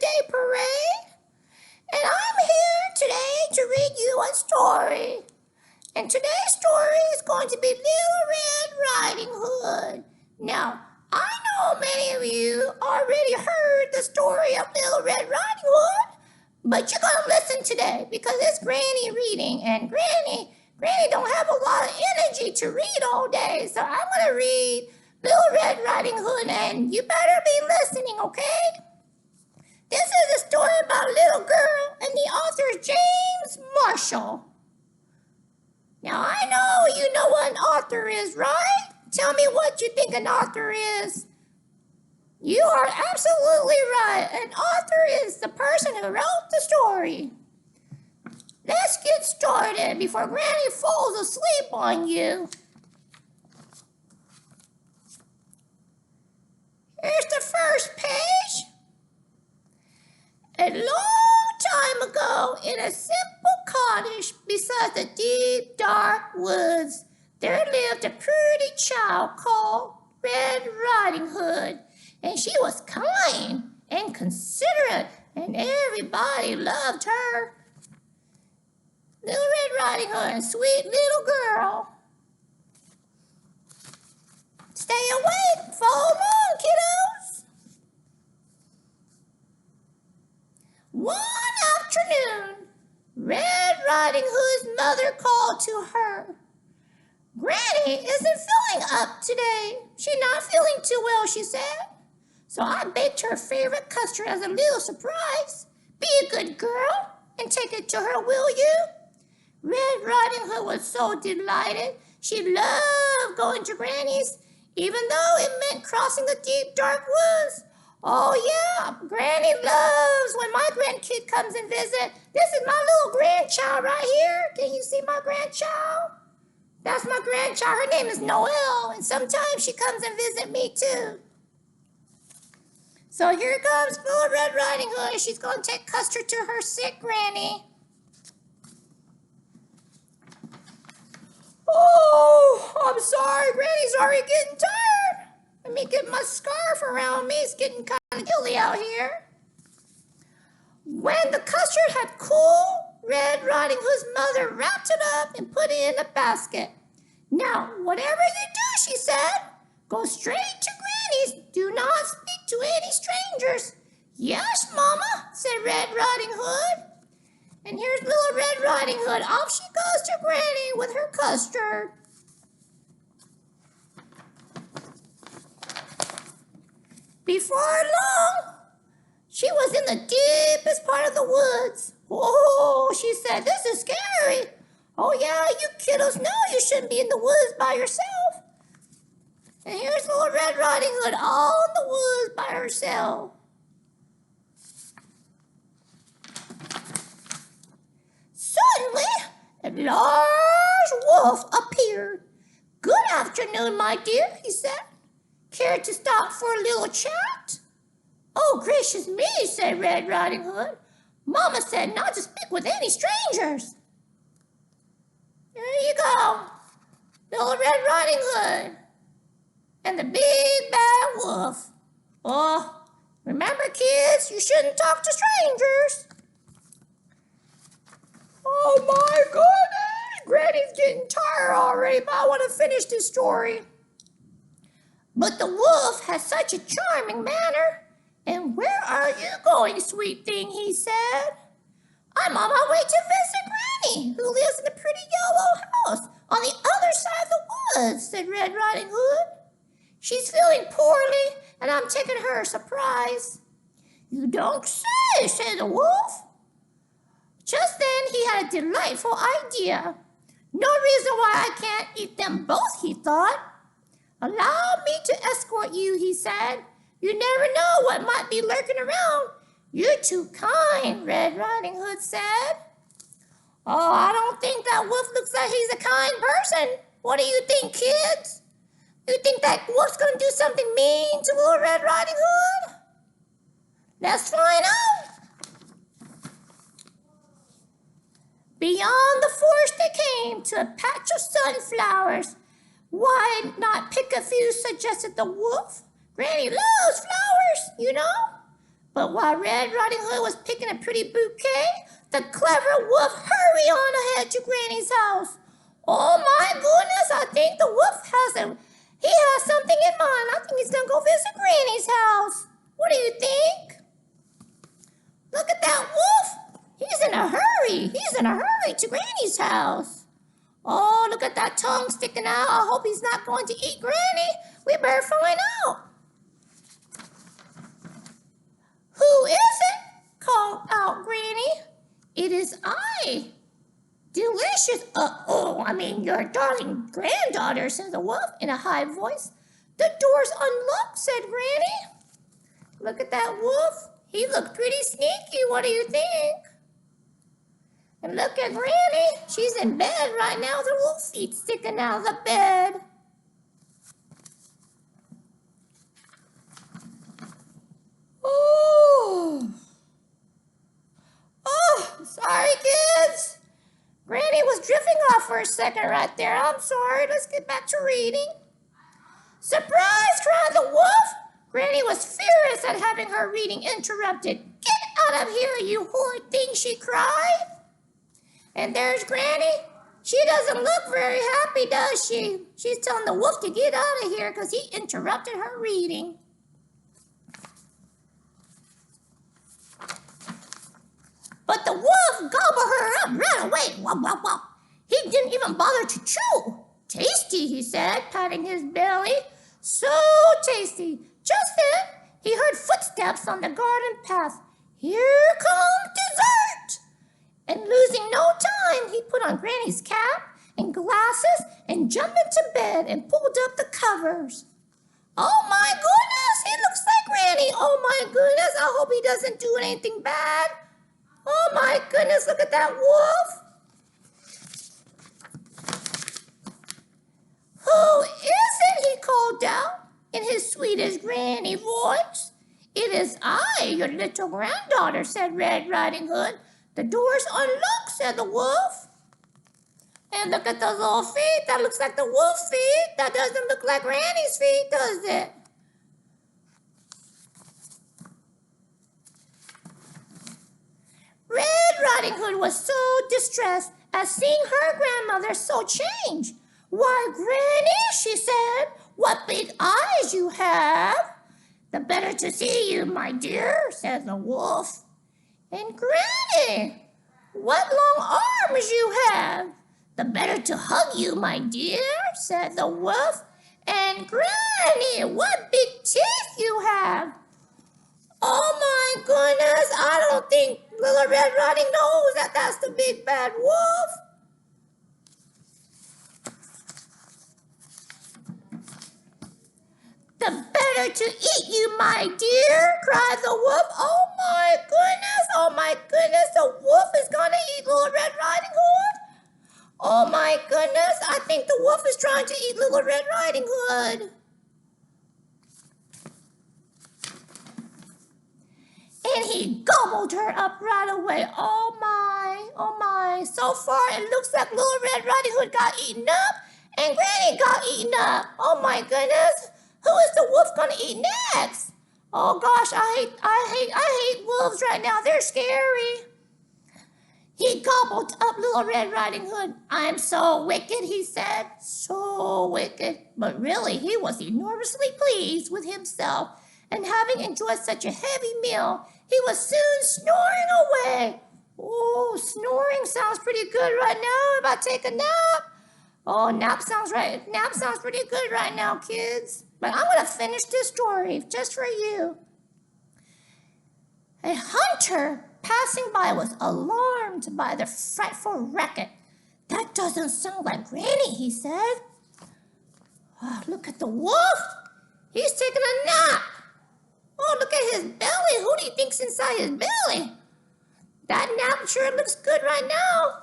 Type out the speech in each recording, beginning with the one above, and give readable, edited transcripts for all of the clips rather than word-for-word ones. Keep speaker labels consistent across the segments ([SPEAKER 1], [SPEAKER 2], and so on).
[SPEAKER 1] Day Parade, and I'm here today to read you a story. And today's story is going to be Little Red Riding Hood. Now, I know many of you already heard the story of Little Red Riding Hood, but you're going to listen today because it's Granny reading, and Granny don't have a lot of energy to read all day, so I'm going to read Little Red Riding Hood, and you better be listening, okay? This is a story about a little girl, and the author is James Marshall. Now, I know you know what an author is, right? Tell me what you think an author is. You are absolutely right. An author is the person who wrote the story. Let's get started before Granny falls asleep on you. Here's the first page. A long time ago, in a simple cottage beside the deep, dark woods, there lived a pretty child called Red Riding Hood, and she was kind and considerate, and everybody loved her. Little Red Riding Hood, sweet little girl. Stay awake, follow along, kiddos. One afternoon, Red Riding Hood's mother called to her. Granny isn't feeling up today. She's not feeling too well, she said. So I baked her favorite custard as a little surprise. Be a good girl and take it to her, will you? Red Riding Hood was so delighted. She loved going to Granny's, even though it meant crossing the deep, dark woods. Oh, yeah, Granny loves when my grandkid comes and visit. This is my little grandchild right here. Can you see my grandchild? That's my grandchild. Her name is Noelle, and sometimes she comes and visits me, too. So here comes Little Red Riding Hood. She's going to take custard to her sick granny. Oh, I'm sorry. Granny's already getting tired. Let me get my scarf around me. It's getting kind of chilly out here. When the custard had cooled, Red Riding Hood's mother wrapped it up and put it in a basket. Now, whatever you do, she said, go straight to Granny's. Do not speak to any strangers. Yes, Mama, said Red Riding Hood. And here's Little Red Riding Hood. Off she goes to Granny with her custard. Before long, she was in the deepest part of the woods. Oh, she said, this is scary. Oh, yeah, you kiddos know you shouldn't be in the woods by yourself. And here's Little Red Riding Hood all in the woods by herself. Suddenly, a large wolf appeared. Good afternoon, my dear, he said. Care to stop for a little chat? Oh, gracious me, said Red Riding Hood. Mama said not to speak with any strangers. There you go, Little Red Riding Hood and the big bad wolf. Oh, remember, kids, you shouldn't talk to strangers. Oh my goodness, Granny's getting tired already, but I want to finish this story. But the wolf has such a charming manner. And where are you going, sweet thing, he said. I'm on my way to visit Granny, who lives in a pretty yellow house on the other side of the woods, said Red Riding Hood. She's feeling poorly, and I'm taking her a surprise. You don't say, said the wolf. Just then he had a delightful idea. No reason why I can't eat them both, he thought. Allow me to escort you, he said. You never know what might be lurking around. You're too kind, Red Riding Hood said. Oh, I don't think that wolf looks like he's a kind person. What do you think, kids? You think that wolf's going to do something mean to Little Red Riding Hood? Let's find out. Beyond the forest they came to a patch of sunflowers. Why not pick a few, suggested the wolf. Granny loves flowers, you know. But while Red Riding Hood was picking a pretty bouquet, the clever wolf hurried on ahead to Granny's house. Oh my goodness, I think the wolf he has something in mind. I think he's gonna go visit Granny's house. What do you think? Look at that wolf. He's in a hurry. He's in a hurry to Granny's house. Oh, look at that tongue sticking out. I hope he's not going to eat Granny. We better find out. Who is it? Called out Granny. It is I. Delicious. Your darling granddaughter, said the wolf in a high voice. The door's unlocked, said Granny. Look at that wolf. He looked pretty sneaky. What do you think? And look at Granny. She's in bed right now with her wolf feet sticking out of the bed. Sorry, kids. Granny was drifting off for a second right there. I'm sorry. Let's get back to reading. Surprise, cried the wolf. Granny was furious at having her reading interrupted. Get out of here, you horrid thing, she cried. And there's Granny. She doesn't look very happy, does she? She's telling the wolf to get out of here because he interrupted her reading. But the wolf gobbled her up right away. Wop, wop, wop. He didn't even bother to chew. Tasty, he said, patting his belly. So tasty. Just then, he heard footsteps on the garden path. Here comes dessert. And losing no time, he put on Granny's cap and glasses and jumped into bed and pulled up the covers. Oh my goodness, he looks like Granny. Oh my goodness, I hope he doesn't do anything bad. Oh my goodness, look at that wolf. Who is it? He called out in his sweetest Granny voice. It is I, your little granddaughter, said Red Riding Hood. The door's unlocked, said the wolf. And look at those little feet. That looks like the wolf's feet. That doesn't look like Granny's feet, does it? Red Riding Hood was so distressed at seeing her grandmother so changed. Why, Granny, she said, what big eyes you have. The better to see you, my dear, said the wolf. And Granny, what long arms you have. The better to hug you, my dear, said the wolf. And Granny, what big teeth you have. Oh my goodness, I don't think Little Red Riding knows that that's the big bad wolf. The better to eat you, my dear, cried the wolf. Oh my goodness, the wolf is gonna eat Little Red Riding Hood. Oh my goodness, I think the wolf is trying to eat Little Red Riding Hood. And he gobbled her up right away. Oh my. So far, it looks like Little Red Riding Hood got eaten up and Granny got eaten up. Oh my goodness. Who is the wolf gonna eat next? Oh gosh, I hate wolves right now. They're scary. He gobbled up Little Red Riding Hood. I'm so wicked, he said. So wicked. But really, he was enormously pleased with himself. And having enjoyed such a heavy meal, he was soon snoring away. Oh, snoring sounds pretty good right now. If I take a nap. Oh, nap sounds pretty good right now, kids. But I'm going to finish this story just for you. A hunter passing by was alarmed by the frightful racket. That doesn't sound like Granny, he said. Oh, look at the wolf. He's taking a nap. Oh, look at his belly. Who do you think's inside his belly? That nap sure looks good right now.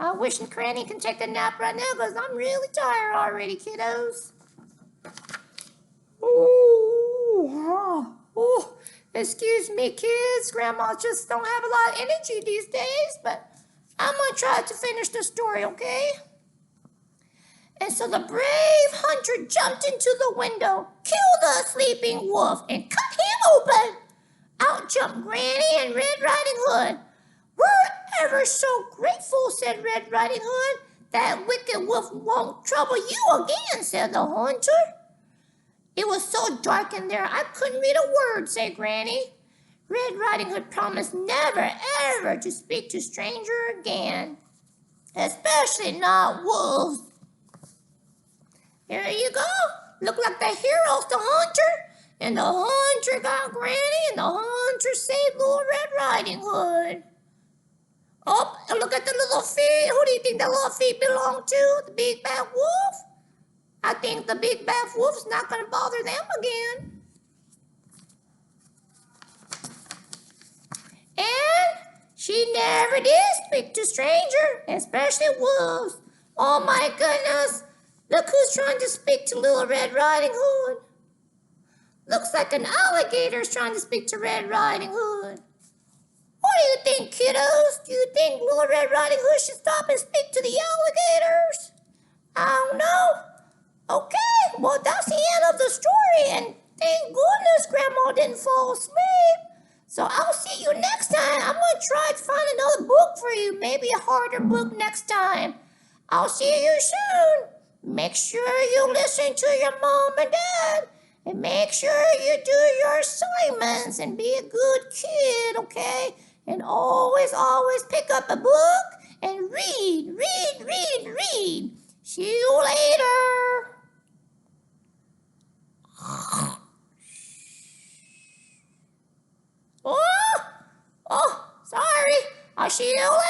[SPEAKER 1] I wish Granny can take a nap right now because I'm really tired already, kiddos. Oh, excuse me, kids. Grandma just don't have a lot of energy these days, but I'm going to try to finish the story, okay? And so the brave hunter jumped into the window, killed the sleeping wolf, and cut him open. Out jumped Granny and Red Riding Hood. "We're ever so grateful," said Red Riding Hood. "That wicked wolf won't trouble you again," said the hunter. "It was so dark in there I couldn't read a word," said Granny. Red Riding Hood promised never, ever to speak to a stranger again, especially not wolves. There you go. Look like the hero's the hunter. And the hunter got Granny, and the hunter saved Little Red Riding Hood. Oh, and look at the little feet. Who do you think the little feet belong to? The big bad wolf? I think the big bad wolf's not going to bother them again. And she never did speak to stranger, especially wolves. Oh my goodness. Look who's trying to speak to Little Red Riding Hood. Looks like an alligator's trying to speak to Red Riding Hood. What do you think, kiddos? Do you think Little Red Riding Hood should stop and speak to the alligators? I don't know. Okay, well, that's the end of the story, and thank goodness Grandma didn't fall asleep. So I'll see you next time. I'm going to try to find another book for you, maybe a harder book next time. I'll see you soon. Make sure you listen to your mom and dad. And make sure you do your assignments and be a good kid, okay? And always, always pick up a book and read, read, read, read. See you later. Oh, sorry. I'll see you later.